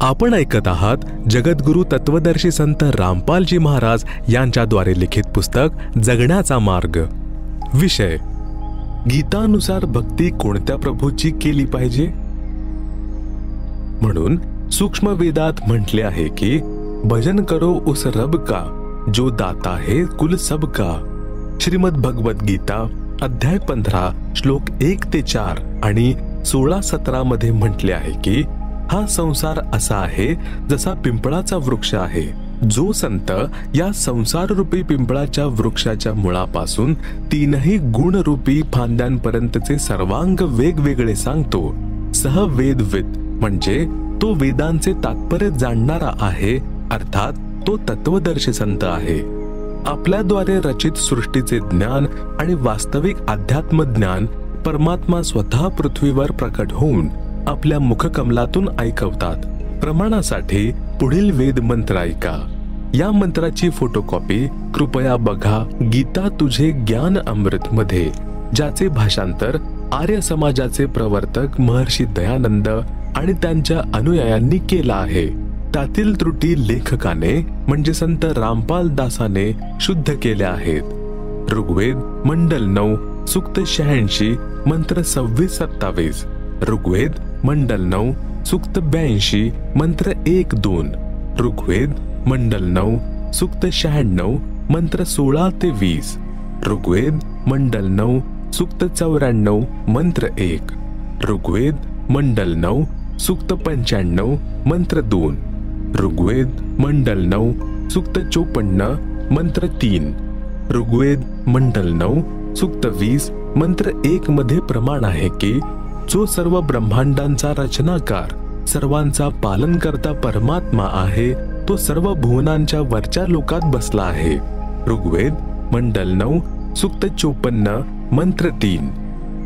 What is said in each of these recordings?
आपण ऐकत आहात जगद्गुरु तत्वदर्शी संत रामपालजी महाराज यांच्याद्वारे लिखित पुस्तक जगण्याचा मार्ग। विषय गीतानुसार भक्ती कोणत्या प्रभूची केली पाहिजे। म्हणून सूक्ष्म वेदात म्हटले आहे की भजन करो उस रब का जो दाता है कुल सब का। श्रीमद भगवत गीता अध्याय 15 श्लोक 1 ते 4 आणि 16-17 मध्ये म्हटले आहे की हा संसार असा आहे जसा पिंपळाचा वृक्ष आहे। जो संत या संसार रूपी पिंपळाच्या वृक्षाच्या मुळापासून 3 गुणरूपी फांद्यांपर्यंतचे सर्वांग वेगवेगळे सांगतो, सहवेदवित म्हणजे तो वेदांचे तात्पर्य जाणणारा आहे, अर्थात तो तत्वदर्शी संत आहे। आपल्याद्वारे रचित सृष्टीचे ज्ञान आणि वास्तविक अध्यात्म ज्ञान परमात्मा स्वतः पृथ्वीवर प्रकट होऊन आपल्या मुखकमलातून ऐकवतात। प्रमाणासाठी पुढील वेद मंत्र ऐका। या मंत्राची फोटोकॉपी कृपया बघा गीता तुझे ज्ञान अमृत मध्ये, ज्याचे भाषांतर आर्य समाजाचे प्रवर्तक महर्षी दयानंद आणि त्यांच्या अनुयायांनी केला आहे। त्यातील त्रुटी लेखकाने म्हणजे संत रामपाल दासाने शुद्ध केल्या आहेत। ऋग्वेद मंडल 9 सूक्त 86 मंत्र 26-27, ऋग्वेद मंडल 9 सूक्त 82 मंत्र 1-2, ऋग्वेद मंडल 9 सूक्त 96 मंत्र 16 ते 20, ऋग्वेद मंडल 9 सूक्त 94 मंत्र 1, ऋग्वेद मंडल 9 सूक्त 95 मंत्र 2, ऋग्वेद मंडल 9 सूक्त 54 मंत्र 3, ऋग्वेद मंडल 9 सूक्त 20 मंत्र 1 मध्ये प्रमाण आहे की जो सर्व ब्रह्मांडांचा रचनाकार सर्वांचा पालनकर्ता परमात्मा आहे तो सर्व भुवनांच्या वरच्या लोकात बसला आहे। ऋग्वेद मंडल 9 सूक्त 54 मंत्र 3।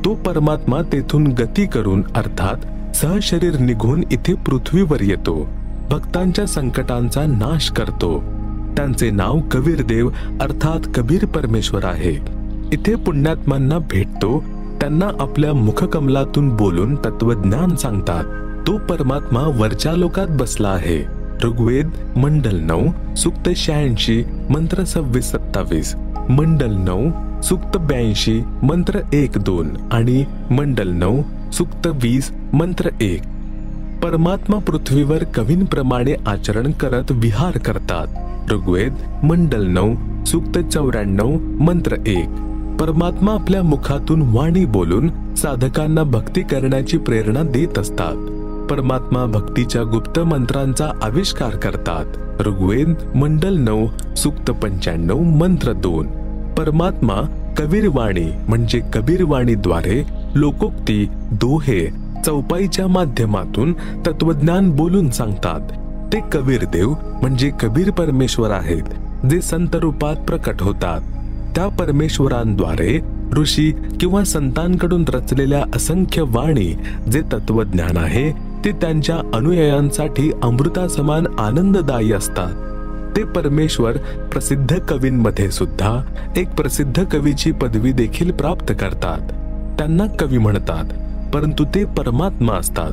तो परमात्मा तेथून गती करून अर्थात सहशरीर निघून इथे पृथ्वीवर येतो, भक्तांच्या संकटांचा नाश करतो। त्यांचे नाव कबीर देव अर्थात कबीर परमेश्वर आहे। इथे पुण्यात्मांना भेटतो, त्यांना आपल्या मुखकमलातून बोलून तत्वज्ञान सांगतात। तो परमात्मा वरच्या लोकात बसला आहे। ऋग्वेद मंडल 9 सूक्त 86 मंत्र 26-27, मंडल 9 सूक्त 82 मंत्र 1-2 आणि मंडल 9 सूक्त 20 मंत्र 1। परमात्मा पृथ्वीवर कवींप्रमाणे आचरण करत विहार करतात। ऋग्वेद मंडल 9 सूक्त 94 मंत्र 1। परमात्मा आपल्या मुखातून वाणी बोलून साधकांना भक्ती करण्याची प्रेरणा देत असतात। परमात्मा भक्तीच्या गुप्त मंत्रांचा आविष्कार करतात। ऋग्वेद मंडल 9 सूक्त 95 मंत्र 2। परमात्मा कबीरवाणी म्हणजे कबीरवाणीद्वारे लोकोक्ती, दोहे, चौपाईच्या माध्यमातून तत्वज्ञान बोलून सांगतात। ते कबीर देव म्हणजे कबीर परमेश्वर आहेत, जे संत रूपात प्रकट होतात। त्या परमेश्वरांद्वारे ऋषी किंवा संतांकडून रचलेल्या असंख्य वाणी जे तत्वज्ञान आहे ते त्यांच्या अनुयायांसाठी अमृतासमान आनंददायी असतात। ते परमेश्वर प्रसिद्ध कवींमध्ये सुद्धा एक प्रसिद्ध कवीची पदवी देखील प्राप्त करतात। त्यांना कवी म्हणतात, परंतु ते परमात्मा असतात।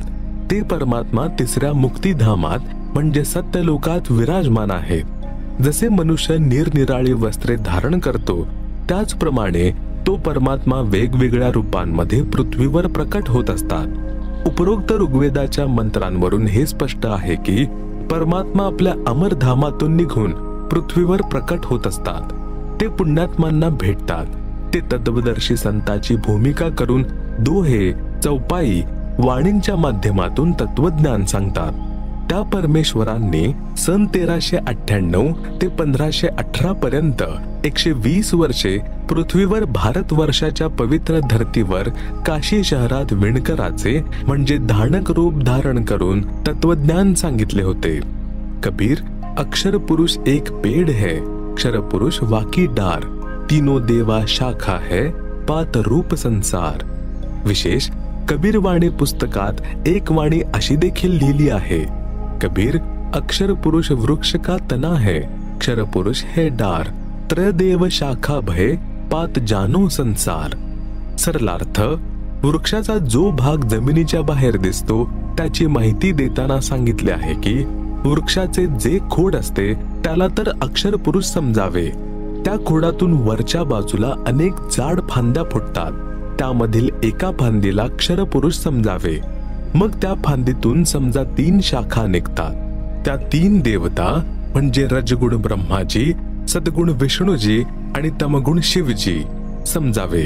ते परमात्मा तिसऱ्या मुक्तिधामात म्हणजे सत्यलोकात विराजमान आहेत। जसे मनुष्य निरनिराळी वस्त्रे धारण करतो त्याचप्रमाणे तो परमात्मा वेगवेगळ्या रूपांमध्ये पृथ्वीवर प्रकट होत असतात। उपरोक्त ऋग्वेदाच्या मंत्रांवरून हे स्पष्ट आहे की परमात्मा आपल्या अमरधामातून निघून पृथ्वीवर प्रकट होत असतात। ते पुण्यात्मांना भेटतात। ते तत्वदर्शी संताची भूमिका करून दोहे, चौपाई, वाणींच्या माध्यमातून तत्वज्ञान सांगतात। त्या परमेश्वरांनी सन 1398 ते 1518 पर्यंत 120 वर्षे पृथ्वीवर भारतवर्षाच्या पवित्र धर्तीवर काशी शहरात विणकराचे म्हणजे धानक रूप धारण करून तत्वज्ञान सांगितले होते। कबीर अक्षर पुरुष एक पेड़ है, अक्षर पुरुष वाकी डार, तीनों देवा शाखा है, पात रूप संसार। विशेष कबीरवाणी पुस्तकात एक वाणी अशी देखील लिहिली आहे, कबीर अक्षर पुरुष वृक्ष का तना है, अक्षर पुरुष है डार, त्रयदेव शाखा भय, पात जानो संसार। सरलार्थ, वृक्षाचा जो भाग जमिनीच्या बाहेर दिसतो त्याची माहिती देताना सांगितले आहे की वृक्षाचे जे खोड असते त्याला तर अक्षर पुरुष समजावे. त्या खोडातून वरच्या बाजूला अनेक जाड फांद्या फुटतात, त्यामधील एका फांदीला अक्षर पुरुष समजावे. मग त्या फांदीतून समजा 3 शाखा निघतात. त्या 3 देवता म्हणजे रजगुण ब्रह्माजी, सद्गुण विष्णूजी आणि तमगुण शिवजी समजावे.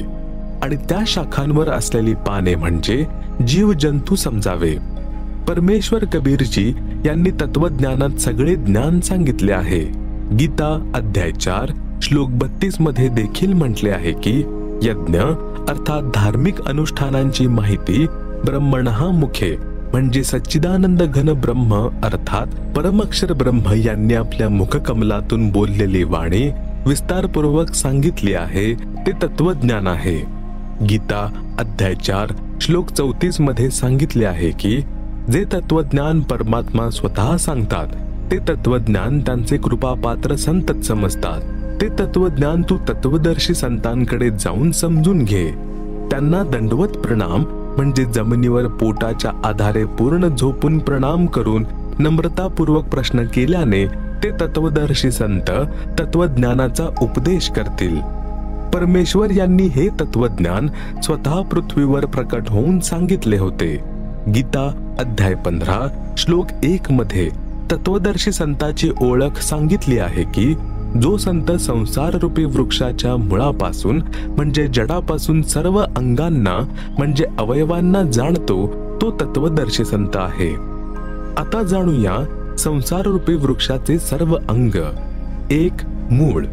आणि त्या शाखांवर असलेली पाने म्हणजे जीव जंतू समजावे. परमेश्वर कबीरजी यांनी तत्वज्ञानात सगळे ज्ञान सांगितले आहे. गीता अध्याय 4 श्लोक 32 मध्ये देखील म्हटले आहे की यज्ञ अर्थात धार्मिक अनुष्ठानांची माहिती ब्रह्मणः मुखे म्हणजे सच्चिदानंद घन ब्रह्म अर्थात परमक्षर ब्रह्म यांनी आपल्या मुखकमलातून बोललेली वाणी विस्तारपूर्वक सांगितली आहे ते तत्वज्ञान आहे. गीता अध्याय 4 श्लोक 34 मध्ये सांगितले आहे की जे तत्वज्ञान परमात्मा स्वतः सांगतात ते तत्वज्ञान त्यांचे कृपापात्र संतच समजतात. ते तत्वज्ञान तू तत्वदर्शी संतांकडे जाऊन समजून घे. त्यांना दंडवत प्रणाम म्हणजे जमिनीवर पोटाच्या आधारे पूर्ण झोपून प्रणाम करून नम्रतापूर्वक प्रश्न केल्याने ते तत्वदर्शी संत तत्वज्ञानाचा उपदेश करतील. परमेश्वर यांनी हे तत्वज्ञान स्वतः पृथ्वीवर प्रकट होऊन सांगितले होते. गीता अध्याय 15 श्लोक 1 मध्ये तत्वदर्शी संताची ओळख सांगितली आहे की जो संत संसार रूपी वृक्षाच्या मुळापासून म्हणजे जडापासून सर्व अंगांना म्हणजे अवयवांना जाणतो तो तत्वदर्शी संत आहे. आता जाणूया संसार रूपी वृक्षाचे सर्व अंग. 1 मूळ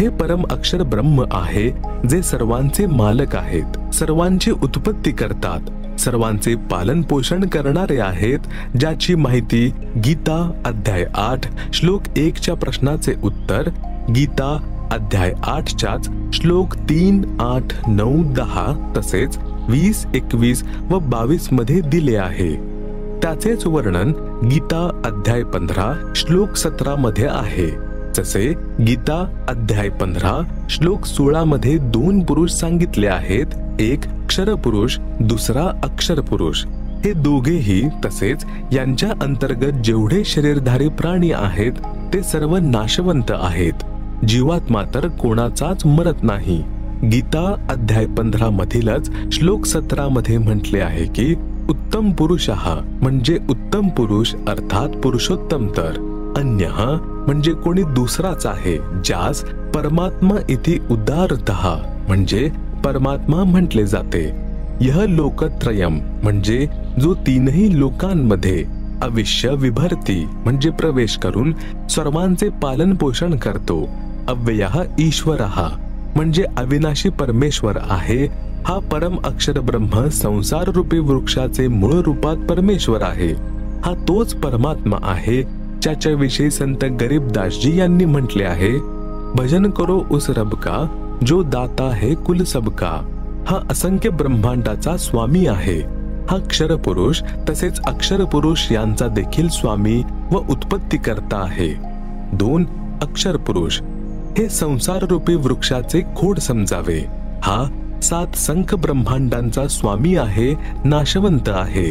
हे परम अक्षर ब्रह्म आहे जे सर्वांचे मालक आहेत, सर्वांची उत्पत्ती करतात, सर्वांचे पालन पोषण करणारे आहेत, ज्याची माहिती गीता अध्याय 8 श्लोक 1 च्या प्रश्नाचे उत्तर गीता अध्याय 8 च्याच श्लोक 3, 8, 9, 10 तसेच 20, 21 व 22 मध्ये दिले आहे. त्याचेच वर्णन गीता अध्याय 15 श्लोक 17 मध्ये आहे. जसे गीता अध्याय 15 श्लोक 16 मध्ये 2 पुरुष सांगितले आहेत, एक अक्षर पुरुष, दुसरा अक्षर पुरुष. हे दोघेही तसेच यांच्या अंतर्गत जेवढे शरीरधारी प्राणी आहेत ते सर्व नाशवंत आहेत. जीवात्मा तर कोणाचाच मरत नाही. गीता अध्याय 15 मधीलच श्लोक 17 मध्ये म्हटले आहे की उत्तम पुरुषः म्हणजे उत्तम पुरुष अर्थात पुरुषोत्तम तर अन्यः म्हणजे कोणी दुसराच आहे ज्यास परमात्मा इति उदारतः म्हणजे परमात्मा म्हटले जाते. यह लोकत्रयम म्हणजे जो 3ही लोकांमध्ये अविश्य विभरती म्हणजे प्रवेश करून सर्वांचे पालन पोषण करतो. अव्ययः ईश्वरः म्हणजे अविनाशी परमेश्वर आहे. हा परम अक्षर ब्रह्म संसार रूपी वृक्षाचे मूळ रूपात परमेश्वर आहे. हा तोच परमात्मा आहे ज्याच्या विषयी संत गरीबदासजी यांनी म्हटले आहे, भजन करो उस रब का जो दाता है कुल सबका. हा असंख्य ब्रह्मांडाचा स्वामी आहे. हा अक्षर पुरुष तसेच अक्षर पुरुष यांचा देखील स्वामी व उत्पत्ती करता आहे. 2 अक्षर पुरुष हे संसार रूपी वृक्षाचे खोड समजावे. हा 7 संख ब्रह्मांडांचा स्वामी आहे, नाशवंत आहे.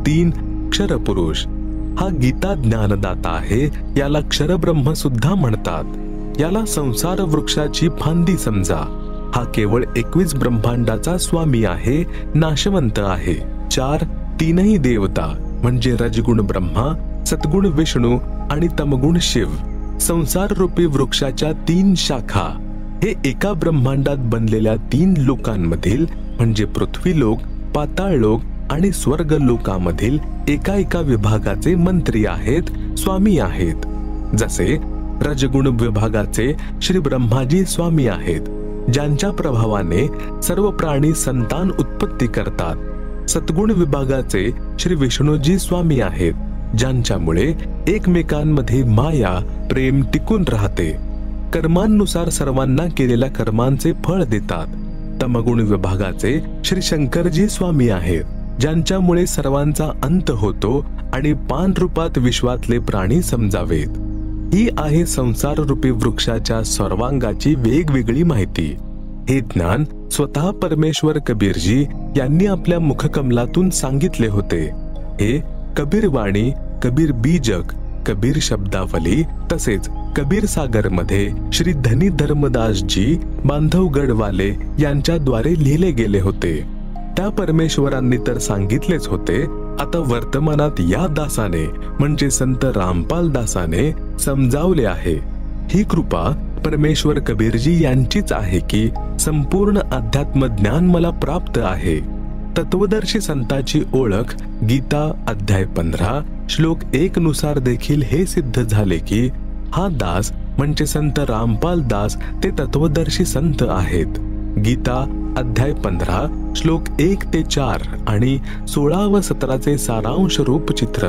3 अक्षर पुरुष हा गीता ज्ञानदाता आहे. याला क्षरब्रह्म सुद्धा म्हणतात. याला संसार वृक्षाची फांदी समजा. हा केवळ 21 ब्रह्मांडाचा स्वामी आहे, नाशवंत आहे. 4 3ही देवता म्हणजे रजगुण ब्रह्मा, सद्गुण विष्णू आणि तमगुण शिव. संसार रूपी वृक्षाच्या 3 शाखा हे एका ब्रह्मांडात बनलेल्या 3 लोकांमधील म्हणजे पृथ्वी लोक, पाताळ लोक आणि स्वर्ग लोकामधील एका विभागाचे मंत्री आहेत, स्वामी आहेत. जसे रजगुण विभागाचे श्री ब्रह्माजी स्वामी आहेत, ज्यांच्या प्रभावाने सर्व प्राणी संतान उत्पत्ती करतात. सद्गुण विभागाचे श्री विष्णूजी स्वामी आहेत, ज्यांच्यामुळे एकमेकांमध्ये माया प्रेम टिकून राहते. कर्मांनुसार सर्वांना केलेल्या कर्मांचे फळ देतात. तमगुण विभागाचे श्री शंकरजी स्वामी आहेत, ज्यांच्यामुळे सर्वांचा अंत होतो आणि पान रूपात विश्वातले प्राणी समजावेत. ही आहे संसार रूपी वृक्षाच्या सर्वांगाची वेगवेगळी माहिती. हे ज्ञान स्वतः परमेश्वर कबीरजी यांनी आपल्या मुखकमलातून सांगितले होते. हे कबीर वाणी, कबीर बीजक, कबीर शब्दावली तसेच कबीर सागर मध्ये श्री धनी धर्मदासजी बांधवगडवाले यांच्याद्वारे लिहिले गेले होते। त्या परमेश्वरांनी तर सांगितलेच होते, आता वर्तमानात या दासाने म्हणजे संत रामपाल दासाने समजावले आहे। ही कृपा परमेश्वर कबीरजी यांचीच आहे की संपूर्ण अध्यात्म ज्ञान मला प्राप्त आहे। तत्वदर्शी संताची ओळख गीता अध्याय 15 श्लोक 1 नुसार देखील हे सिद्ध झाले की हा दास म्हणजे संत रामपाल दास ते तत्वदर्शी संत आहेत। गीता अध्याय 15 श्लोक 1 ते 4 आणि 16 व 17 सारांश रूप चित्र।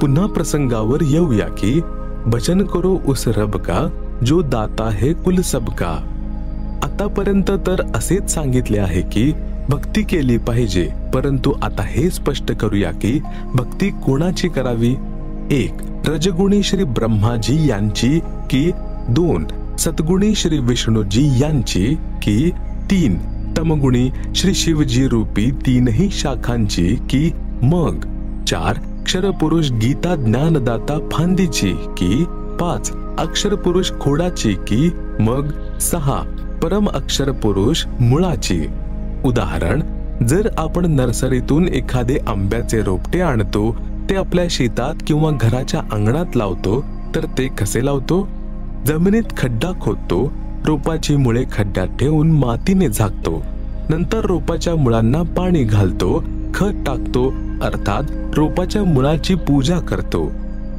पुन्हा प्रसंगावर येऊया की भजन करो उस रब का जो दाता है कुल सबका। आतापर्यंत तर असेच सांगितले आहे की भक्ती केली पाहिजे, परंतु आता हे स्पष्ट करूया की भक्ती कोणाची करावी। 1. रजगुणी श्री ब्रह्माजी यांची की 2. सद्गुणी श्री विष्णूजी यांची की 3. तमगुणी श्री शिवजी रूपी तीनही शाखांची की मग 4. अक्षरपुरुष गीता ज्ञानदाता फांदीची की 5. अक्षरपुरुष खोडाची की मग 6. परम अक्षरपुरुष मुळाची। उदाहरण, जर आपण नर्सरीतून एखादे आंब्याचे रोपटे आणतो, ते आपल्या शेतात किंवा घराच्या अंगणात लावतो, तर ते कसे लावतो? जमिनीत खड्डा खोदतो, रोपाची मुळे खड्ड्यात ठेवून मातीने झाकतो, नंतर रोपाच्या मुळांना पाणी घालतो, खत टाकतो, अर्थात रोपाच्या मुळाची पूजा करतो।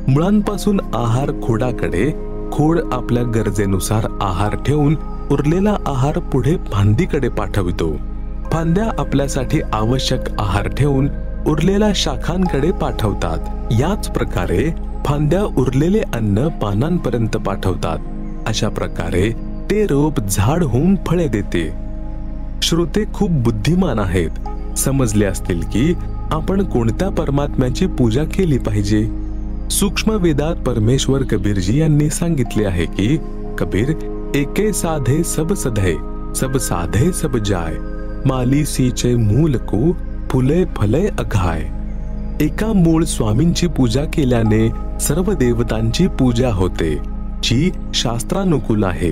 मुळांपासून आहार खोडाकडे, खोड आपल्या गरजेनुसार आहार ठेवून उरलेला आहार पुढे फांदीकडे पाठवितो, फांद्या आपल्यासाठी आवश्यक आहार ठेवून उरलेल्या शाखांकडे पाठवतात। याच प्रकारे फांद्या उरलेले अन्न पानांपर्यंत पाठवतात। अशा प्रकारे ते रोप झाड होऊन फळे देते। श्रोते खूप बुद्धिमान आहेत, समजले असतील की आपण कोणत्या परमात्म्याची पूजा केली पाहिजे। सूक्ष्म वेदात परमेश्वर कबीरजी यांनी सांगितले आहे की कबीर एके साधे सब सधे, सब साधे सब जाय, माली सीचे मूल को फुले फले अघाय। एका मूळ स्वामींची पूजा केल्याने सर्व देवतांची पूजा होते, जी शास्त्रानुकूल आहे।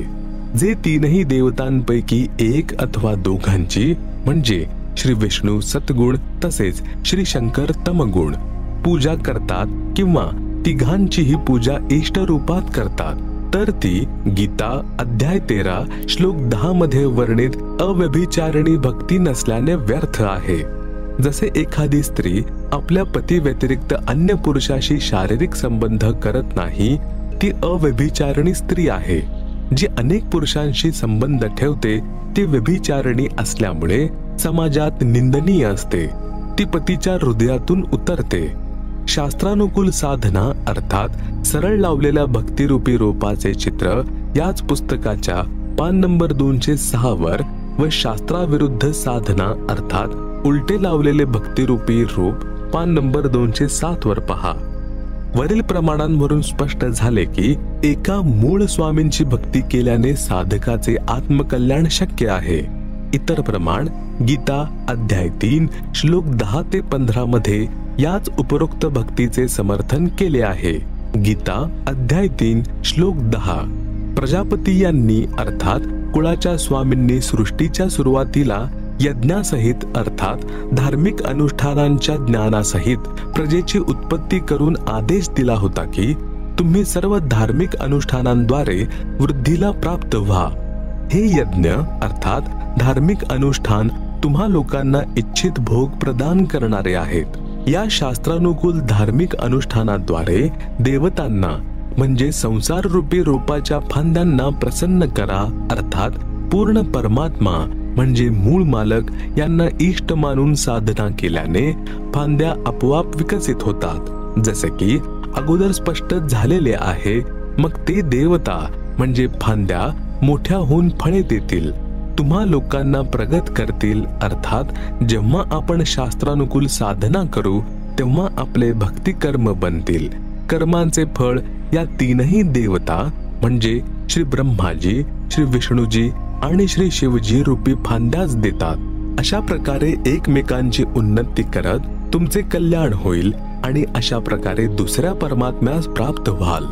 जे तीनही देवतांपैकी एक अथवा दोघांची म्हणजे श्री विष्णू सद्गुण तसेच श्री शंकर तमगुण पूजा करतात किंवा तिघांचीही पूजा इष्ट रूपात करतात, तर ती गीता अध्याय 13 श्लोक 10 मध्ये वर्णित अव्यभिचारिणी भक्ती नसल्याने व्यर्थ आहे। जसे एखादी स्त्री आपल्या पती व्यतिरिक्त अन्य पुरुषाशी शारीरिक संबंध करत नाही, ती अव्यभिचारिणी स्त्री आहे। जी अनेक पुरुषांशी संबंध ठेवते ती व्यभिचारिणी असल्यामुळे समाजात निंदनीय असते, ती पतीच्या हृदयातून उतरते। शास्त्रानुकूल साधना अर्थात सरळ लावलेल्या भक्तिरूपी रोपाचे चित्र याच पुस्तकाच्या पान नंबर 206 वर व शास्त्राविरुद्ध साधना अर्थात उलटे लावलेले भक्तिरूपी रूप पान नंबर 207 वर पहा। वरील प्रमाणांवरून स्पष्ट झाले की एका मूळ स्वामींची भक्ती केल्याने साधकाचे आत्मकल्याण शक्य आहे। इतर प्रमाण गीता अध्याय 3 श्लोक 10 ते 15 मध्ये याच उपरोक्त भक्तीचे समर्थन केले आहे। गीता अध्याय 3 श्लोक 10 प्रजापती यांनी अर्थात कुळाच्या स्वामींनी सृष्टीच्या सुरुवातीला यज्ञासहित अर्थात धार्मिक अनुष्ठानांच्या ज्ञानासहित प्रजेची उत्पत्ती करून आदेश दिला होता की तुम्ही सर्व धार्मिक अनुष्ठानांद्वारे वृद्धीला प्राप्त व्हा। हे यज्ञ अर्थात धार्मिक अनुष्ठान तुम्हा लोकांना इच्छित भोग प्रदान करणारे आहेत। या शास्त्रानुकूल धार्मिक अनुष्ठानाद्वारे देवतांना म्हणजे संसार रूपी रोपाच्या फांद्यांना प्रसन्न करा, अर्थात पूर्ण परमात्मा म्हणजे मूळ मालक यांना इष्ट मानून साधना केल्याने फांद्या आपोआप विकसित होतात, जसे की अगोदर स्पष्ट झालेले आहे। मग ते देवता म्हणजे फांद्या मोठ्या होऊन फळे देतील, तुम्हा लोकांना प्रगत करतील। अर्थात जेव्हा आपण शास्त्रानुकूल साधना करू तेव्हा आपले भक्ती कर्म बनतील। कर्मांचे फळ या तीनही देवता म्हणजे श्री ब्रह्माजी, श्री विष्णूजी आणि श्री शिवजी रूपी फांद्याच देतात। अशा प्रकारे एकमेकांची उन्नती करत तुमचे कल्याण होईल आणि अशा प्रकारे दुसऱ्या परमात्म्यास प्राप्त व्हाल.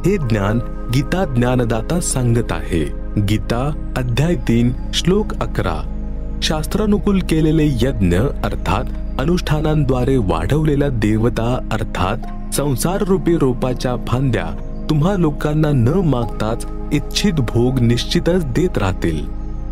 हे ज्ञान गीता ज्ञानदाता सांगत आहे. गीता अध्याय 3 श्लोक 11. शास्त्रानुकूल केलेले यज्ञ अर्थात अनुष्ठानांद्वारे वाढवलेल्या देवता अर्थात संसार रूपी रोपाच्या फांद्या तुम्हा लोकांना न मागताच इच्छित भोग निश्चितच देत राहतील.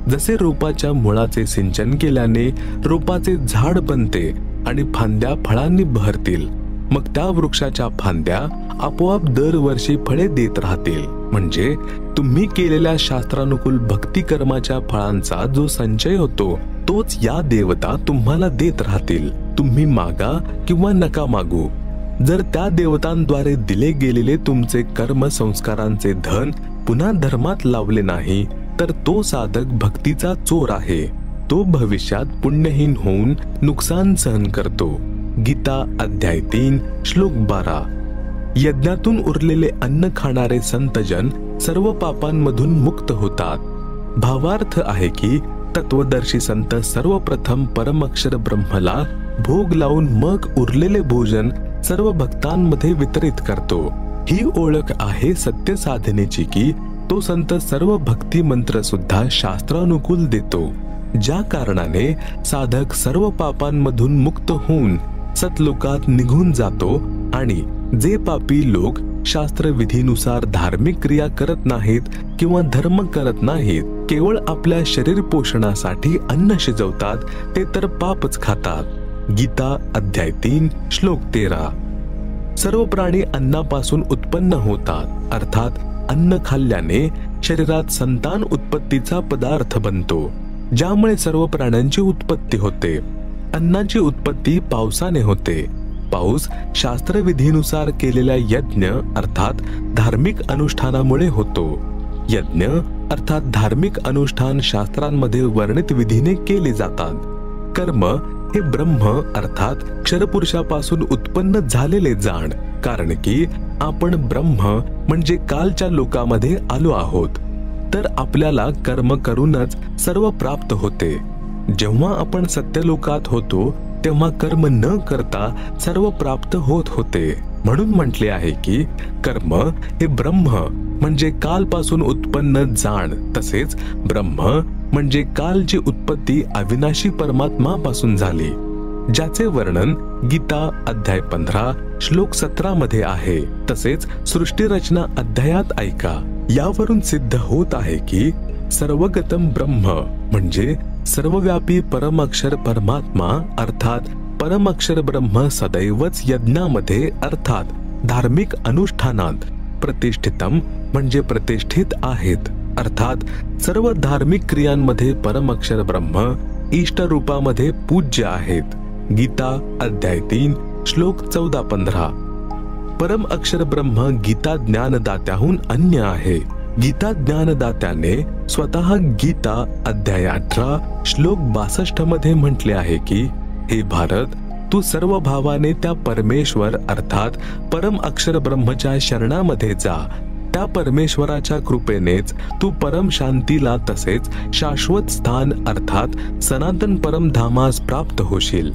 जसे रोपाच्या मुळाचे सिंचन केल्याने रोपाचे झाड बनते आणि फांद्या फळांनी बहरतील, मग त्या वृक्षाच्या फांद्या आपोआप दरवर्षी फळे देत राहतील. म्हणजे तुम्ही केलेल्या शास्त्रानुकूल भक्ती कर्माच्या फळांचा जो संचय होतो तोच या देवता तुम्हाला देत राहतील. तुम्ही मागा किंवा नका मागू. जर त्या देवतांद्वारे दिले गेलेले तुमचे कर्म संस्कारांचे धन पुन्हा धर्मात लावले नाही तर तो साधक भक्तीचा चोर आहे. तो भविष्यात पुण्यहीन होऊन नुकसान सहन करतो. गीता अध्याय 3 श्लोक 12. यज्ञातून उरलेले अन्न खाणारे संतजन सर्व पापांमधून मुक्त होतात. भावार्थ आहे की तत्वदर्शी संत सर्वप्रथम परमअक्षर ब्रह्मला भोग लावून मग उरलेले भोजन सर्व भक्तांमध्ये वितरित करतो. ही ओळख आहे सत्य साधनेची की तो संत सर्व भक्ती मंत्र सुद्धा शास्त्रानुकूल देतो. ज्या कारणाने साधक सर्व पापांमधून मुक्त होऊन सतलोकात निघून जातो आणि जे पापी लोक शास्त्र विधीनुसार धार्मिक क्रिया करत नाहीत किंवा धर्म करत नाहीत, केवळ आपल्या शरीर पोषणासाठी अन्न शिजवतात, ते तर पापच खातात. गीता अध्याय 3 श्लोक 13. सर्व प्राणी अन्नापासून उत्पन्न होतात अर्थात अन्न खाल्ल्याने शरीरात संतान उत्पत्तीचा पदार्थ बनतो, ज्यामुळे सर्व प्राण्यांची उत्पत्ती होते. अन्नाची उत्पत्ती पावसाने होते. पाऊस शास्त्रविधीनुसार केलेल्या यज्ञ अर्थात धार्मिक अनुष्ठानामुळे होतो. यज्ञ अर्थात धार्मिक अनुष्ठान शास्त्रांमध्ये वर्णित विधीने केले जातात. कर्म हे ब्रह्म अर्थात क्षरपुरुषापासून उत्पन्न झालेले जाण, कारण की आपण ब्रह्म म्हणजे कालच्या लोकामध्ये आलो आहोत. तर आपल्याला कर्म करूनच सर्व प्राप्त होते. जेव्हा आपण सत्यलोकात होतो तेव्हा कर्म न करता सर्व प्राप्त होत होते. म्हणून म्हटले आहे की कर्म हे ब्रह्म म्हणजे कालपासून उत्पन्न जाण, तसेच ब्रह्म म्हणजे कालची उत्पत्ती अविनाशी परमात्मा पासून झाली, ज्याचे वर्णन गीता अध्याय 15 श्लोक 17 मध्ये आहे. तसेच सृष्टी रचना अध्यायात ऐका. यावरून सिद्ध होत आहे की सर्वगतम ब्रह्म म्हणजे सर्वव्यापी परमअक्षर परमात्मा अर्थात परमअक्षर ब्रह्म सदैवच यज्ञामध्ये अर्थात धार्मिक अनुष्ठानात प्रतिष्ठितम म्हणजे प्रतिष्ठित आहेत. अर्थात सर्व धार्मिक क्रियांमध्ये परमअक्षर ब्रह्म इष्ट रूपामध्ये पूज्य आहेत. गीता अध्याय 3 श्लोक 14-15. परम अक्षर ब्रह्म गीता ज्ञानदात्याहून अन्य आहे. गीता ज्ञानदात्याने स्वतः गीता अध्याय 18 श्लोक 62 मध्ये म्हटले आहे की हे भारत, तू सर्व भावाने त्या परमेश्वर अर्थात परम अक्षर ब्रह्मच्या शरणामध्ये जा. त्या परमेश्वराच्या कृपेनेच तू परम शांतीला तसेच शाश्वत स्थान अर्थात सनातन परम धामास प्राप्त होशील.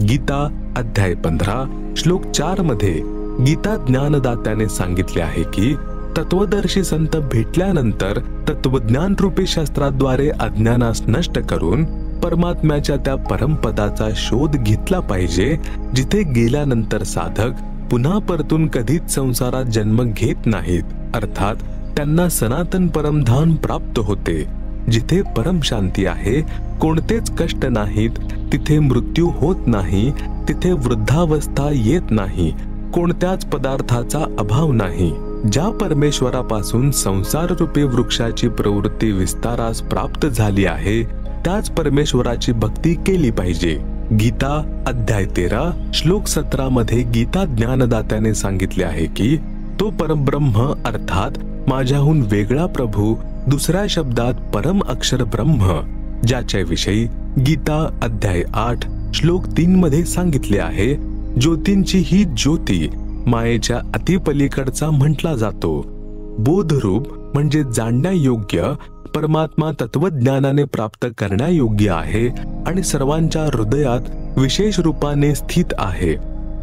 गीता अध्याय 15 श्लोक 4 मध्ये गीता ज्ञानदात्याने सांगितले आहे की तत्वदर्शी संत भेटल्यानंतर तत्वज्ञान रूपी शास्त्राद्वारे अज्ञानास नष्ट करून परमात्म्याच्या त्या परमपदाचा शोध घेतला पाहिजे, जिथे गेल्यानंतर साधक पुन्हा परतून कधीच संसारात जन्म घेत नाहीत. अर्थात त्यांना सनातन परमधाम प्राप्त होते. जिथे परम शांती आहे, कोणतेच कष्ट नाहीत, तिथे मृत्यू होत नाही, तिथे वृद्धावस्था येत नाही, कोणत्याच पदार्थाचा अभाव नाही. ज्या परमेश्वरापासून संसार रूपी वृक्षाची प्रवृत्ती विस्तारास प्राप्त झाली आहे, त्याच परमेश्वराची भक्ती केली पाहिजे. गीता अध्याय 13 श्लोक 17 मध्ये गीता ज्ञानदात्याने सांगितले आहे की तो परब्रह्म अर्थात माझ्याहून वेगळा प्रभू, दुसऱ्या शब्दात परम अक्षर ब्रह्म, ज्याच्या विषयी गीता अध्याय 8 श्लोक 3 मध्ये सांगितले आहे, ज्योतींची ही ज्योती मायेच्या अतिपलीकडचा म्हटला जातो. बोधरूप म्हणजे जाणण्यायोग्य परमात्मा तत्वज्ञानाने प्राप्त करण्यायोग्य आहे आणि सर्वांच्या हृदयात विशेष रूपाने स्थित आहे.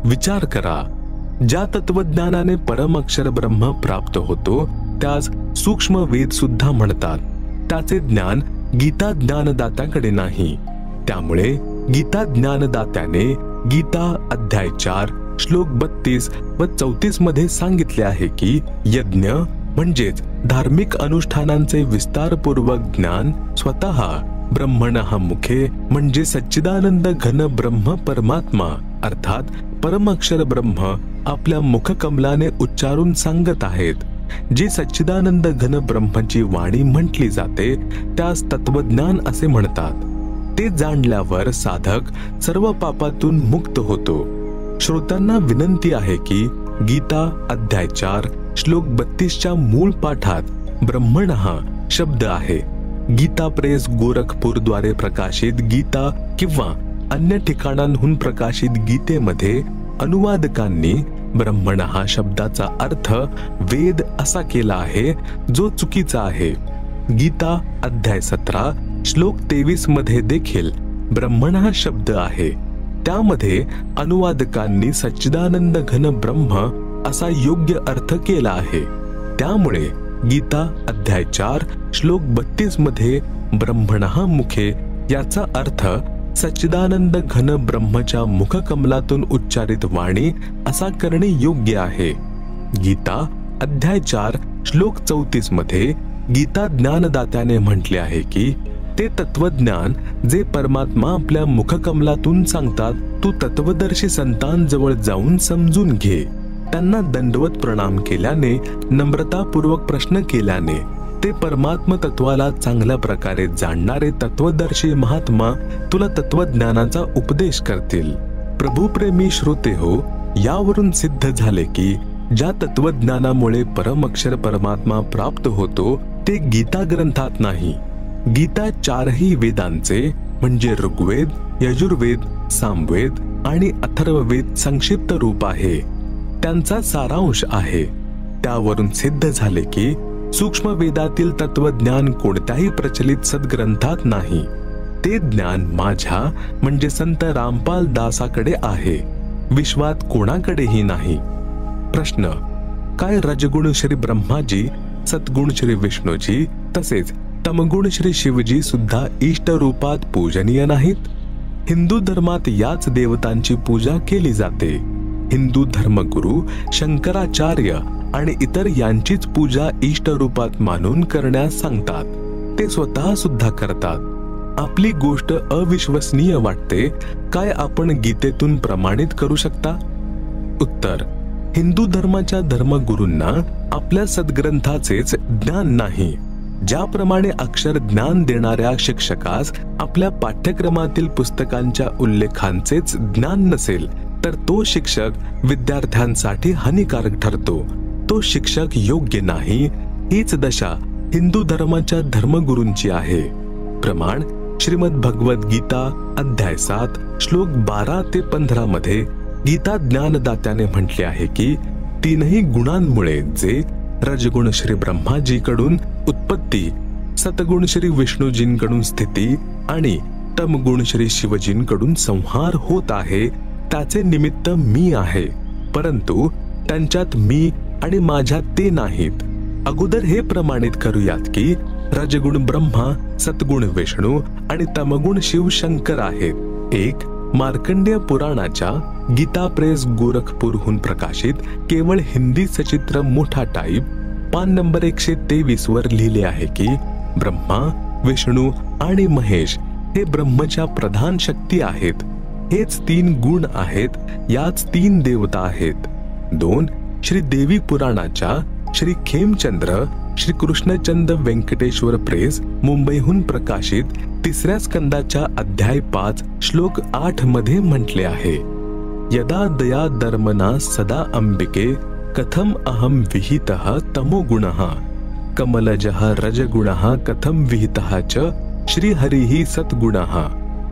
विचार करा, ज्या तत्वज्ञानाने परम अक्षर ब्रह्म प्राप्त होतो त्यास सूक्ष्म वेद सुद्धा म्हणतात. त्याचे ज्ञान गीता ज्ञानदात्याकडे नाही. त्यामुळे गीता ज्ञानदात्याने गीता अध्याय 4 श्लोक 32 व 34 मध्ये सांगितले आहे की यज्ञ म्हणजेच धार्मिक अनुष्ठानांचे विस्तारपूर्वक ज्ञान स्वतः ब्रह्मणः मुखे म्हणजे सच्चिदानंद घन ब्रह्म परमात्मा अर्थात परम अक्षर ब्रह्म आपल्या मुखकमलाने उच्चारून सांगत आहेत. जी सच्चिदानंद घन ब्रह्माची वाणी म्हटली जाते त्यास तत्वज्ञान असे म्हणतात. ते जाणल्यावर साधक सर्व पापातून मुक्त होतो. श्रोत्यांना विनंती आहे की गीता अध्याय 4 श्लोक 32च्या मूळ पाठात ब्रह्मणः शब्द आहे. गीता प्रेस गोरखपूर द्वारे प्रकाशित गीता किंवा अन्य ठिकाणांहून प्रकाशित गीतेमध्ये अनुवादकांनी ब्रह्मणः शब्दाचा अर्थ वेद असा केला आहे, जो चुकीचा आहे. गीता अध्याय 17 श्लोक 23 मध्ये देखील ब्रह्मणः शब्द आहे. त्यामध्ये अनुवादकांनी सच्चिदानंद घन ब्रह्म असा योग्य अर्थ केला आहे. त्यामुळे गीता अध्याय 4 श्लोक 32 मध्ये ब्रह्मणः मुखे याचा अर्थ सच्चिदानंद घन ब्रह्मच्या मुखकमलातून उच्चारित वाणी असा करणे योग्य आहे. गीता अध्याय 4 श्लोक 34 मध्ये गीता ज्ञानदात्याने म्हटले आहे की ते तत्वज्ञान जे परमात्मा आपल्या मुखकमलातून सांगतात तू तत्वदर्शी संतांजवळ जाऊन समजून घे. त्यांना दंडवत प्रणाम केल्याने, नम्रतापूर्वक प्रश्न केल्याने ते परमात्म तत्वाला चांगल्या प्रकारे जाणणारे तत्वदर्शी महात्मा तुला तत्वज्ञानाचा उपदेश करतील. प्रभुप्रेमी श्रोते हो, यावरून सिद्ध झाले की ज्या तत्वज्ञानामुळे परम अक्षर परमात्मा प्राप्त होतो ते गीता ग्रंथात नाही. गीता 4ही वेदांचे म्हणजे ऋग्वेद, यजुर्वेद, सामवेद आणि अथर्ववेद संक्षिप्त रूप आहे. त्यांचा सारांश आहे. त्यावरून सिद्ध झाले की सूक्ष्म वेदातील तत्वज्ञान कोणत्याही प्रचलित सद्ग्रंथात नाही. ते ज्ञान माझ्या म्हणजे संत रामपाल दासाकडे आहे, विश्वात कोणाकडेही नाही. प्रश्न: काय रजगुण श्री ब्रह्माजी, सद्गुण श्री विष्णूजी तसेच तमगुण श्री शिवजी सुद्धा इष्ट रूपात पूजनीय नाहीत? हिंदू धर्मात याच देवतांची पूजा केली जाते. हिंदू धर्मगुरु शंकराचार्य आणि इतर यांचीच पूजा इष्ट रूपात मानून करण्यास सांगतात. ते स्वतः सुद्धा करतात. आपली गोष्ट अविश्वसनीय वाटते. काय आपण गीतेतून प्रमाणित करू शकता? उत्तर: हिंदू धर्माच्या धर्मगुरूंना आपल्या सद्ग्रंथाचेच ज्ञान नाही. ज्याप्रमाणे अक्षर ज्ञान देणाऱ्या शिक्षकास आपल्या पाठ्यक्रमातील पुस्तकांच्या उल्लेखांचेच ज्ञान नसेल तर तो शिक्षक विद्यार्थ्यांसाठी हानिकारक ठरतो. तो शिक्षक योग्य नाही. हीच दशा हिंदू धर्माच्या धर्मगुरूंची आहे. प्रमाण: श्रीमद भगवद गीता अध्याय 7 श्लोक 12 ते 15 मध्ये गीता ज्ञानदात्याने म्हटले आहे की तीनही गुणांमुळे जे रजगुण श्री ब्रह्माजीकडून उत्पत्ती, सतगुण श्री विष्णूजींकडून स्थिती आणि तमगुण श्री शिवजींकडून संहार होत आहे त्याचे निमित्त मी आहे, परंतु त्यांच्यात मी आणि माझ्यात ते नाहीत. अगोदर हे प्रमाणित करूयात की रजगुण ब्रह्मा, सतगुण विष्णू आणि तमगुण शिव शंकर आहेत. एक मार्कंडेय पुराणाच्या गीता प्रेस गोरखपूरहून प्रकाशित केवळ हिंदी सचित्र मोठा टाईप पान नंबर 123 वर लिहिले आहे की ब्रह्मा, विष्णू आणि महेश हे ब्रह्मच्या प्रधान शक्ती आहेत. हेच 3 गुण आहेत. याच 3 देवता आहेत. 2 श्री देवी पुराणाच्या श्री खेमचंद्र श्री कृष्णचंद व्यंकटेश्वर प्रेस मुंबईहून प्रकाशित 3ऱ्या स्कंदाच्या अध्याय 5 श्लोक 8 मध्ये म्हटले आहे: यदा दया धर्मना सदा अंबिके कथम अहम विहितः तमोगुणः कमलजः रजगुणः कथम विहितः च श्रीहरिः सद्गुणः.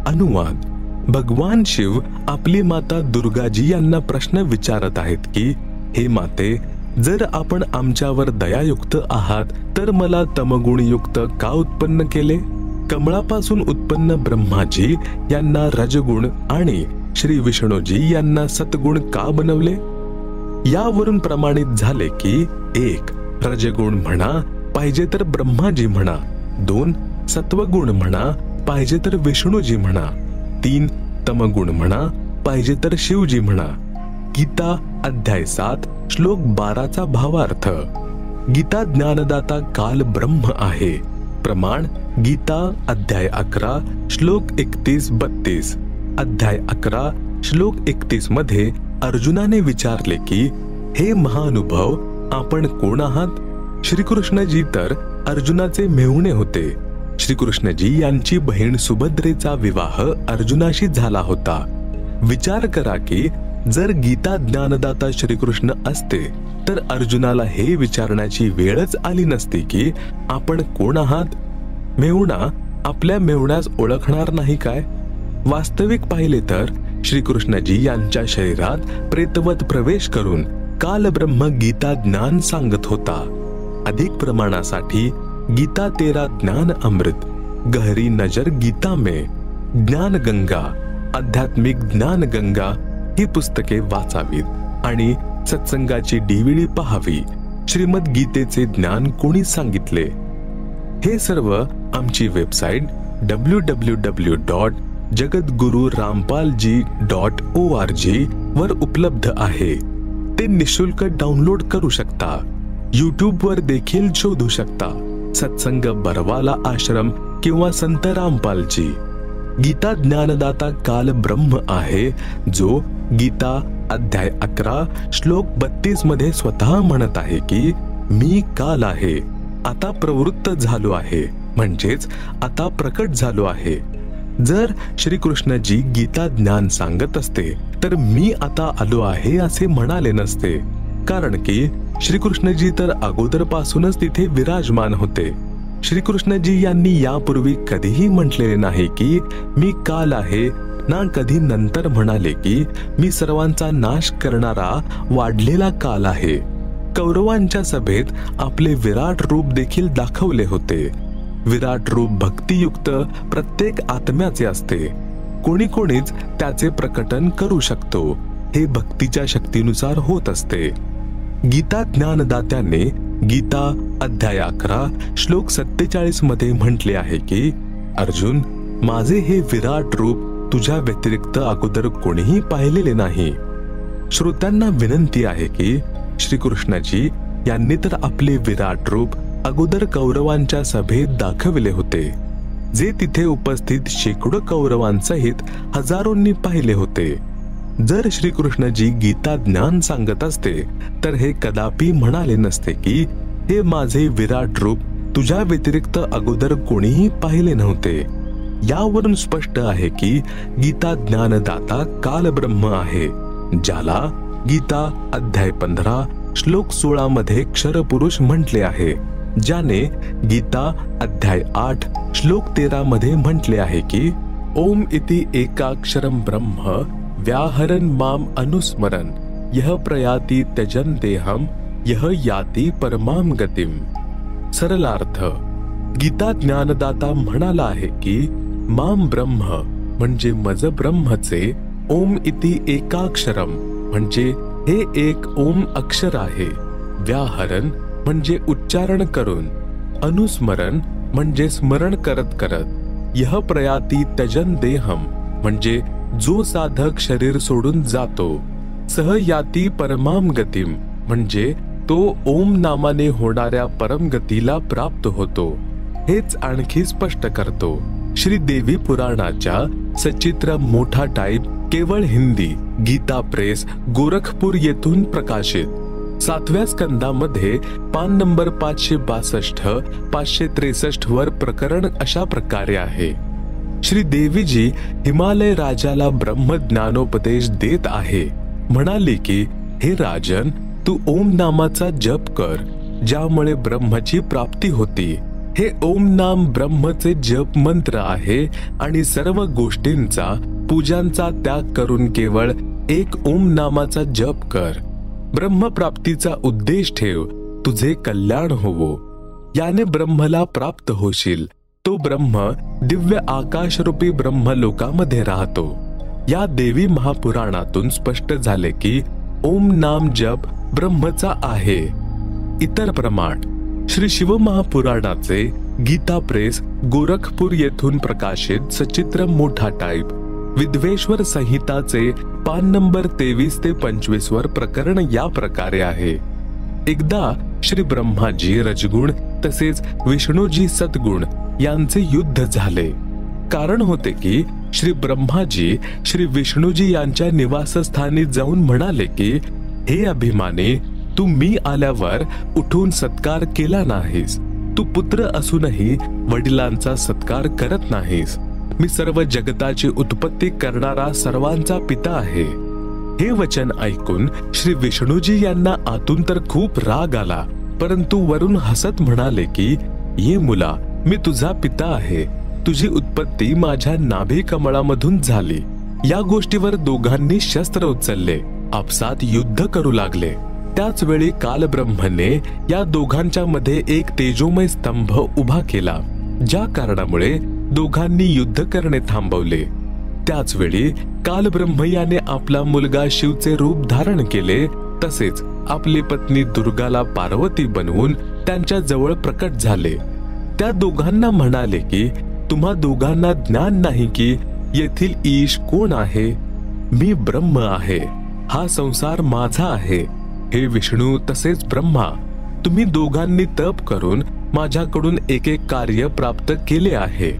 अनुवाद: भगवान शिव आपली माता दुर्गाजी यांना प्रश्न विचारत आहेत की हे माते, जर आपण आमच्यावर दयायुक्त आहात तर मला तमगुणयुक्त का उत्पन्न केले? कमळापासून उत्पन्न ब्रह्माजी यांना रजगुण आणि श्री विष्णूजी यांना सत्गुण का बनवले? यावरून प्रमाणित झाले की 1. रजगुण म्हणा पाहिजे तर ब्रह्माजी म्हणा, 2. सत्वगुण म्हणा पाहिजे तर विष्णूजी म्हणा, 3. तमगुण म्हणा पाहिजे तर शिवजी म्हणा. गीता अध्याय 7 श्लोक 12चा भावार्थ. गीता ज्ञानदाता काल ब्रह्म आहे. प्रमाण गीता अध्याय 11 श्लोक 31-32. अध्याय 11 श्लोक 31 मध्ये अर्जुनाने विचारले की हे महानुभव आपण कोण आहात? श्रीकृष्णजी तर अर्जुनाचे मेहुणे होते. श्रीकृष्णजी यांची बहीण सुभद्रेचा विवाह अर्जुनाशी झाला होता. विचार करा की जर गीता ज्ञानदाता श्रीकृष्ण असते तर अर्जुनाला हे विचारण्याची वेळच आली नसती की आपण कोण आहात? मेहुणा आपल्या मेहुण्यास ओळखणार नाही काय? वास्तविक पाहिले तर श्रीकृष्णजी यांच्या शरीरात प्रेतवत प्रवेश करून काल ब्रह्म गीता ज्ञान सांगत होता. अधिक प्रमाणासाठी गीता तेरा ज्ञान अमृत, गहरी नजर गीता में, ज्ञान गंगा, आध्यात्मिक ज्ञान गंगा ही पुस्तके वाचावीत आणि सत्संगाची DVD पाहावी. श्रीमद गीतेचे ज्ञान कोणी सांगितले? हे सर्व आमची वेबसाईट www.jagadgururampalji.org वर उपलब्ध आहे. ते निशुल्क डाउनलोड करू शकता. YouTube वर देखील शोधू शकता. सत्संग बरवाला आश्रम किंवा संत रामपालजी. गीता ज्ञानदाता काल ब्रह्म आहे, जो गीता अध्याय 11 श्लोक 32 मध्ये स्वतः म्हणत आहे की मी काल आहे, आता प्रवृत्त झालो आहे, म्हणजेच आता प्रकट झालो आहे. जर श्रीकृष्णजी गीता ज्ञान सांगत असते तर मी आता आलो आहे असे म्हणाले नसते, कारण की श्रीकृष्णजी तर अगोदरपासूनच तिथे विराजमान होते. श्रीकृष्णजी यांनी यापूर्वी कधीही म्हटलेले नाही की मी काल आहे, ना कधी नंतर म्हणाले की मी सर्वांचा नाश करणारा वाढलेला काल आहे. कौरवांच्या सभेत आपले विराट रूप देखील दाखवले होते. विराट रूप भक्तियुक्त प्रत्येक आत्म्याचे असते. कोणीच त्याचे प्रकटन करू शकतो. हे भक्तीच्या शक्तीनुसार होत असते. गीता ज्ञानदात्याने गीता अध्याय 11 श्लोक 47 मध्ये म्हटले आहे की अर्जुन, माझे हे विराट रूप तुझ्या व्यतिरिक्त अगोदर कोणीही पाहिलेले नाही. श्रोत्यांना विनंती आहे की श्रीकृष्णजी यांनी तर आपले विराट रूप अगोदर कौरवांच्या सभेत दाखविले होते, जे तिथे उपस्थित शेकडो कौरवांसहित हजारोंनी पाहिले होते. जर श्रीकृष्णजी गीता ज्ञान सांगत असते तर हे कदापि म्हणाले नसते की हे माझे विराट रूप तुझ्या व्यतिरिक्त अगोदर कोणीही पाहिले नव्हते. यावरून स्पष्ट आहे की गीता ज्ञानदाता काल ब्रह्म आहे, ज्याला गीता अध्याय 15 श्लोक 16 मध्ये क्षरपुरुष म्हटले आहे, ज्याने गीता अध्याय 8 श्लोक 13 मध्ये म्हटले आहे की ओम इति एकाक्षरम ब्रह्म व्याहरन माम अनुस्मरन यह प्रयाति त्यजन देहम यह याति परमाम गतिम. सरलार्थ, गीता ज्ञानदाता म्हणाला आहे की माम ब्रह्म म्हणजे मज ब्रह्मचे, ओम इति एकाक्षरम म्हणजे हे एक ओम अक्षर आहे, व्याहरण म्हणजे उच्चारण करून, अनुस्मरण म्हणजे स्मरण करत करत, यह प्रयाति त्यजन देहम म्हणजे जो साधक शरीर सोडून जातो, सह याती परमाम गतिम म्हणजे तो ओम नामाने होणाऱ्या परमगतीला प्राप्त होतो. हेच आणखी स्पष्ट करतो श्री देवी पुराणाच्या सचित्र मोठा टाईप केवळ हिंदी गीता प्रेस गोरखपूर येथून प्रकाशित 7व्या स्कंदामध्ये पान नंबर 562-563 वर प्रकरण अशा प्रकारे आहे. श्री देवीजी हिमालय राजाला ब्रह्मज्ञानोपदेश देत आहे. म्हणाले की हे राजन, तू ओम नामाचा जप कर, ज्यामुळे ब्रह्माची प्राप्ती होती. हे ओम नाम ब्रह्मचे जप मंत्र आहे आणि सर्व गोष्टींचा पूजांचा त्याग करून केवळ एक ओम नामाचा जप कर. ब्रह्मप्राप्तीचा उद्देश ठेव, तुझे कल्याण होवो. याने ब्रह्मला प्राप्त होशील. तो ब्रह्म दिव्य आकाशरूपी ब्रह्मलोकामध्ये राहतो. या देवी महापुराणातून स्पष्ट झाले की ओम नाम जप ब्रह्मचा आहे. इतर प्रमाण श्री शिव महापुराणाचे गीता प्रेस गोरखपूर येथून प्रकाशित सचित्र मोठा टाईप विद्वेश्वर संहिताचे पान नंबर 23 ते 25 वर प्रकरण या प्रकारे आहे. एकदा श्री ब्रह्माजी रजगुण तसेच विष्णूजी सद्गुण यांचे युद्ध झाले. कारण होते की श्री ब्रह्माजी श्री विष्णूजी यांच्या निवासस्थानी जाऊन म्हणाले की हे अभिमानी, तू मी आल्यावर उठून सत्कार केला नाहीस. तू पुत्र असूनही वडिलांचा सत्कार करत नाहीस. मी सर्व जगताची उत्पत्ती करणारा सर्वांचा पिता आहे. हे वचन ऐकून श्री विष्णूजी यांना आतून तर खूप राग आला, परंतु वरून हसत म्हणाले की ये मुला, मी तुझा पिता आहे. तुझी उत्पत्ती माझ्या नाभी कमळामधून झाली. या गोष्टीवर दोघांनी शस्त्र उचलले, आपसात युद्ध करू लागले. त्याच वेळी कालब्रह्मने या दोघांच्या मध्ये एक तेजोमय स्तंभ उभा केला, ज्या कारणामुळे दोघांनी युद्ध करणे थांबवले. त्याच वेळी कालब्रह्म याने आपला मुलगा शिवचे रूप धारण केले, तसेच आपली पत्नी दुर्गाला पार्वती बनवून त्यांच्या जवळ प्रकट झाले. त्या दोघांना म्हणाले की तुम्हा दोघांना ज्ञान नाही की येथील ईश कोण आहे. मी ब्रह्म आहे. हा संसार माझा आहे. हे विष्णू तसेच ब्रह्मा, तुम्ही दोघांनी तप करून माझ्याकडून एक एक कार्य प्राप्त केले आहे.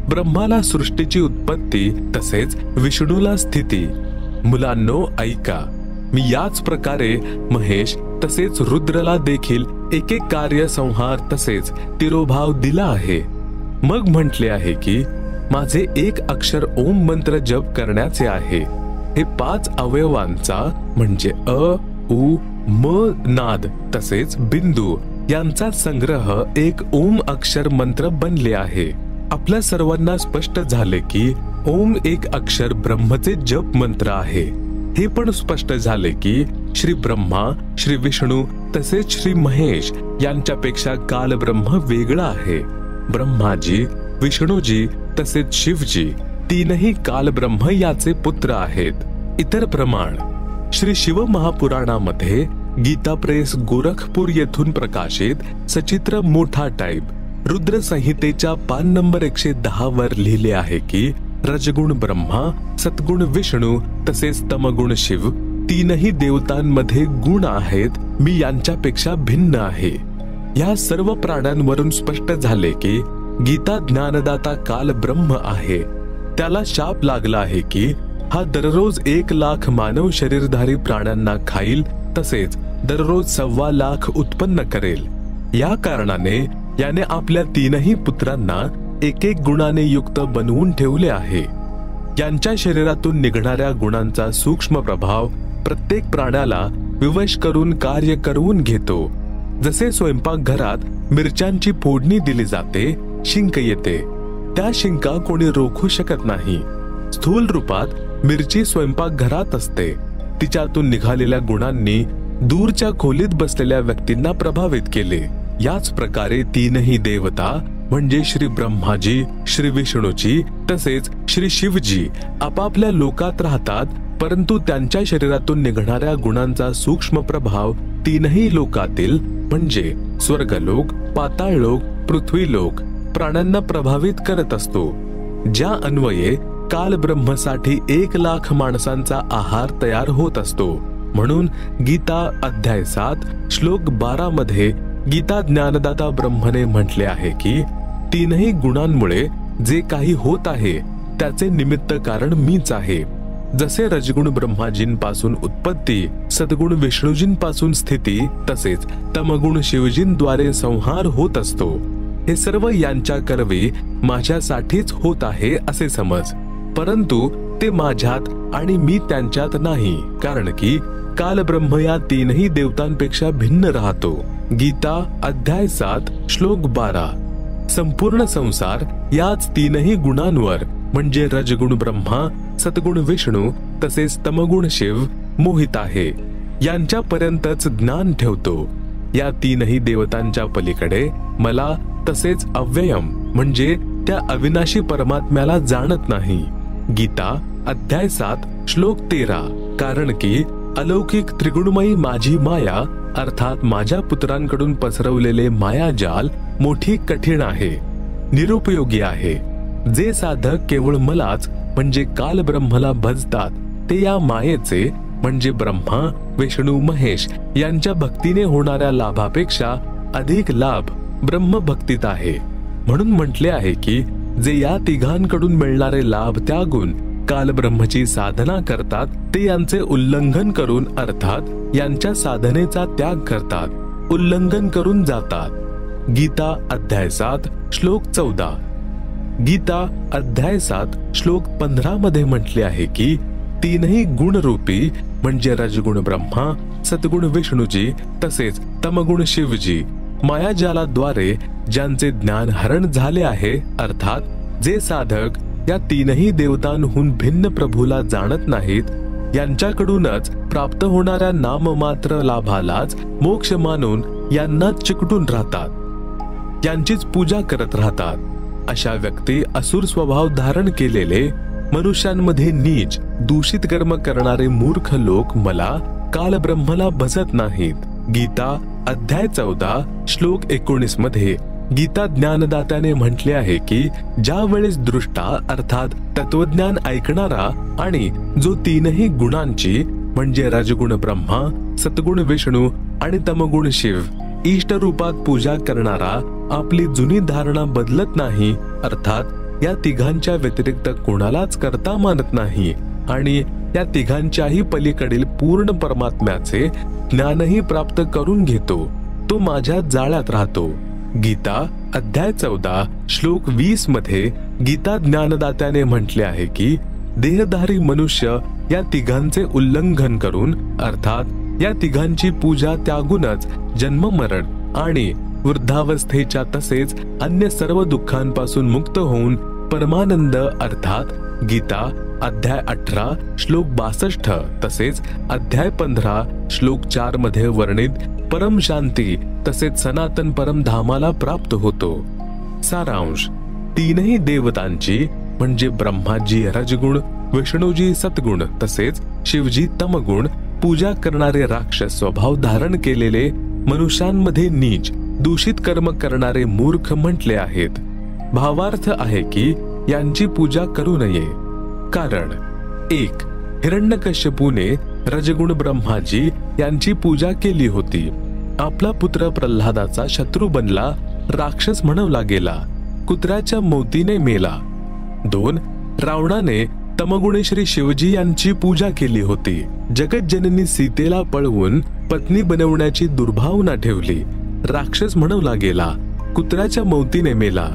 ब्रह्माला सृष्टीची उत्पत्ती तसेच विष्णूला स्थिती. मुलांनो ऐका, मी याच प्रकारे महेश तसेच रुद्रला देखील एक एक कार्य संहार तसेच तिरोभाव दिला आहे. मग म्हटले आहे की माझे एक अक्षर ओम मंत्र जप करण्याचे आहे. हे 5 अवयवांचा म्हणजे अ उ म नाद तसेच बिंदू यांचा संग्रह एक ओम अक्षर मंत्र बनले आहे. आपल्या सर्वांना स्पष्ट झाले की ओम एक अक्षर ब्रह्मचे जप मंत्र आहे. हे पण स्पष्ट झाले की श्री ब्रह्मा, श्री विष्णू तसेच श्री महेश यांच्यापेक्षा काल ब्रह्म वेगळा आहे. ब्रह्माजी, विष्णूजी तसेच शिवजी तीनही काल ब्रह्म याचे पुत्र आहेत. इतर प्रमाण श्री शिव महापुराणामध्ये गीता प्रेस गोरखपूर येथून प्रकाशित सचित्र मोठा टाईप रुद्र संहितेच्या पान नंबर 110 वर लिहिले आहे की रजगुण ब्रह्मा, सद्गुण विष्णू तसेच तमगुण शिव तीनही देवतांमध्ये गुण आहेत. मी यांच्यापेक्षा भिन्न आहे. या सर्व प्राण्यांवरून स्पष्ट झाले की गीता ज्ञानदाता काल ब्रह्म आहे. त्याला शाप लागला आहे की हा दररोज 1 लाख मानव शरीरधारी प्राण्यांना खाईल तसेच दररोज 1.25 लाख उत्पन्न करेल. या कारणाने याने आपल्या तीनही पुत्रांना एक एक गुणाने युक्त बनवून ठेवले आहे. यांच्या शरीरातून निघणाऱ्या गुणांचा सूक्ष्म प्रभाव प्रत्येक प्राण्याला विवश करून कार्य करवून घेतो. जसे स्वयंपाकघरात मिरच्यांची फोडणी दिली जाते, शिंक येते. त्या शिंका कोणी रोखू शकत नाही. स्थूल रूपात मिरची स्वयंपाकघरात असते. तिच्यातून निघालेल्या गुणांनी दूरच्या खोलीत बसलेल्या व्यक्तींना प्रभावित केले. याच प्रकारे तीनही देवता म्हणजे श्री ब्रह्माजी, श्री विष्णूजी तसेच श्री शिवजी आपापल्या लोकात राहतात, परंतु त्यांच्या शरीरातून निघणाऱ्या गुणांचा सूक्ष्म प्रभाव तीनही लोकातील म्हणजे स्वर्गलोक, पाताळलोक, पृथ्वीलोक प्राण्यांना प्रभावित करत असतो. ज्या अन्वये काल ब्रह्मसाठी 1 लाख माणसांचा आहार तयार होत असतो. म्हणून गीता अध्याय 7 श्लोक 12 मध्ये गीता ज्ञानदाता ब्रह्मने म्हटले आहे की तीनही गुणांमुळे जे काही होत आहे त्याचे निमित्त कारण मीच आहे. जसे रजगुण ब्रह्माजींपासून उत्पत्ती, सद्गुण विष्णूजींपासून स्थिती तसेच तमगुण शिवजींद्वारे संहार होत असतो. हे सर्व यांच्या करवी माझ्यासाठीच होत आहे असे समज. परंतु ते माझ्यात आणि मी त्यांच्यात नाही, कारण की काल ब्रह्म या तीनही देवतांपेक्षा भिन्न राहतो. गीता अध्याय 7 श्लोक 12. संपूर्ण संसार याच तीनही गुणांवर म्हणजे रजगुण ब्रह्मा, सद्गुण विष्णू तसेच तमगुण शिव मोहित आहे. यांच्यापर्यंतच ज्ञान ठेवतो. या तीनही देवतांच्या पलीकडे मला तसेच अव्ययम म्हणजे त्या अविनाशी परमात्म्याला जाणत नाही. गीता अध्याय 7 श्लोक 13. कारण की अलौकिक त्रिगुणमयी माझी माया अर्थात माझ्या पुत्रांकडून पसरवलेले मायाजाल मोठी कठीण आहे, निरुपयोगी आहे. जे साधक केवळ मलाच म्हणजे काल ब्रह्मला भजतात ते या मायेचे म्हणजे ब्रह्मा विष्णू महेश यांच्या भक्तीने होणाऱ्या लाभापेक्षा अधिक लाभ ब्रह्मभक्तीत आहे. म्हणून म्हटले आहे की जे या तिघांकडून मिळणारे लाभ त्यागून काल ब्रह्मची साधना करतात ते यांचे उल्लंघन करून अर्थात यांच्या साधनेचा त्याग करतात, उल्लंघन करून जातात. गीता अध्याय 7 श्लोक 14. गीता अध्याय 7 श्लोक 15 मध्ये म्हटले आहे की तीनही गुणरूपी म्हणजे रजगुण ब्रह्मा, सद्गुण विष्णूजी तसेच तमगुण शिवजी मायाजालाद्वारे ज्यांचे ज्ञान हरण झाले आहे अर्थात जे साधक या तीनही देवतांहून भिन्न प्रभूला जाणत नाहीत यांच्याकडूनच प्राप्त होणाऱ्या नाममात्र लाभालाच मोक्ष मानून यांना चिकटून राहतात, यांचीच पूजा करत राहतात. अशा व्यक्ती असुर स्वभाव धारण केलेले मनुष्यांमध्ये नीच दूषित कर्म करणारे मूर्ख लोक मला काल ब्रह्मला भजत नाहीत. गीता अध्याय 14 श्लोक 19 मध्ये गीता ज्ञानदात्याने म्हटले आहे की ज्या वेळेस दृष्टा अर्थात तत्वज्ञान ऐकणारा आणि जो तीनही गुणांची म्हणजे रजगुण ब्रह्मा, सत्गुण विष्णू आणि तमगुण शिव इष्ट रूपात पूजा करणारा आपली जुनी धारणा बदलत नाही अर्थात या तिघांच्या व्यतिरिक्त कोणालाच करता मानत नाही आणि या तिघांच्याही पलीकडील पूर्ण परमात्म्याचे ज्ञानही प्राप्त करून घेतो, तो माझ्या जाळ्यात राहतो. गीता अध्याय 14 श्लोक 20 मध्ये गीता ज्ञानदात्याने म्हटले आहे की देहधारी मनुष्य या तिघांचे उल्लंघन करून अर्थात या तिघांची पूजा त्यागूनच जन्म मरण आणि वृद्धावस्थेच्या तसेच अन्य सर्व दुःखांपासून मुक्त होऊन परमानंद अर्थात गीता अध्याय 18 श्लोक 62 तसेच अध्याय 15 श्लोक 4 मध्ये वर्णित परम शांती तसेच सनातन परम धामाला प्राप्त होतो. सारांश तीनही देवतांची म्हणजे ब्रह्माजी रजगुण, विष्णूजी सत्गुण तसेच शिवजी तमगुण पूजा करणारे राक्षस स्वभाव धारण केलेले मनुष्यांमध्ये नीच दूषित कर्म करणारे मूर्ख म्हटले आहेत. भावार्थ आहे की यांची पूजा करू नये. कारण 1. हिरण्यकश्यपूने रजगुण ब्रह्माजी यांची पूजा केली होती. आपला पुत्र प्रल्हादाचा शत्रू बनला, राक्षस म्हणवला गेला, कुत्र्याच्या मौतीने मेला. 2. रावणाने तमगुणी श्री शिवजी यांची पूजा केली होती. जगज्जननी सीतेला पळवून पत्नी बनवण्याची दुर्भावना ठेवली, राक्षस म्हणवला गेला, कुत्र्याच्या मौतीने मेला.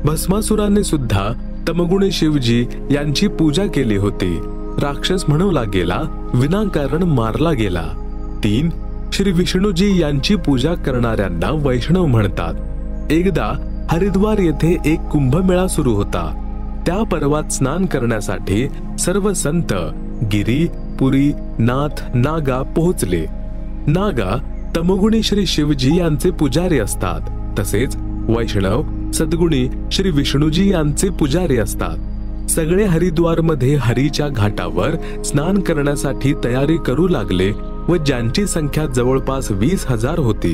भस्मासुराने सुद्धा तमगुणी शिवजी यांची पूजा केली होती, राक्षस म्हणवला गेला, विनाकारण मारला गेला. 3. श्री विष्णूजी यांची पूजा करणाऱ्यांना वैष्णव म्हणतात. एकदा हरिद्वार येथे एक कुंभमेळा सुरू होता. त्या पर्वात स्नान करण्यासाठी सर्व संत गिरी, पुरी, नाथ, नागा पोहोचले. नागा तमगुणी श्री शिवजी यांचे पुजारी असतात, तसेच वैष्णव सद्गुणी श्री विष्णूजी यांचे पुजारी असतात. सगळे हरिद्वार मध्ये हरीच्या घाटावर स्नान करण्यासाठी तयारी करू लागले व ज्यांची संख्या जवळपास 20,000 होती.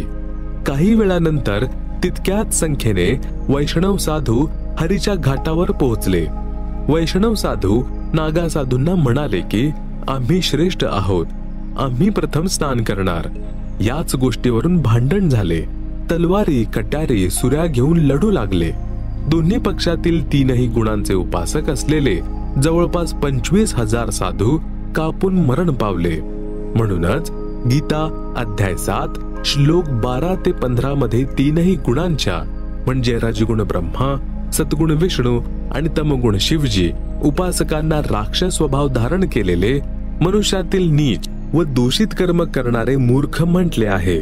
काही वेळानंतर तितक्याच संख्येने वैष्णव साधू हरीच्या घाटावर पोहोचले. वैष्णव साधू नागा साधूंना म्हणाले की आम्ही श्रेष्ठ आहोत, आम्ही प्रथम स्नान करणार. याच गोष्टीवरून भांडण झाले. तलवारी कट्यारी सुऱ्या घेऊन लढू लागले. दोन्ही पक्षातील तीनही गुणांचे उपासक असलेले जवळपास 25,000 साधू कापून मरण पावले. म्हणूनच गीता अध्याय 7 श्लोक 12 ते 15 मध्ये तीनही गुणांच्या म्हणजे रजगुण ब्रह्मा, सद्गुण विष्णू आणि तमगुण शिवजी उपासकांना राक्षस स्वभाव धारण केलेले मनुष्यातील नीच व दूषित कर्म करणारे मूर्ख म्हटले आहे.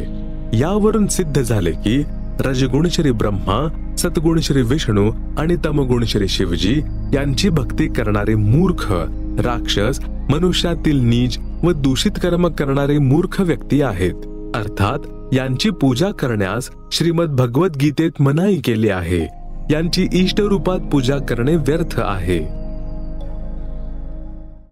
यावरून सिद्ध झाले की रजगुण श्री ब्रह्मा, सद्गुण श्री विष्णू आणि तमगुण श्री शिवजी यांची भक्ती करणारे मूर्ख राक्षस मनुष्यातील नीच व दूषित कर्म करणारे मूर्ख व्यक्ती आहेत. अर्थात यांची पूजा करण्यास श्रीमद भगवद्गीतेत मनाई केली आहे. यांची इष्ट रूपात पूजा करणे व्यर्थ आहे.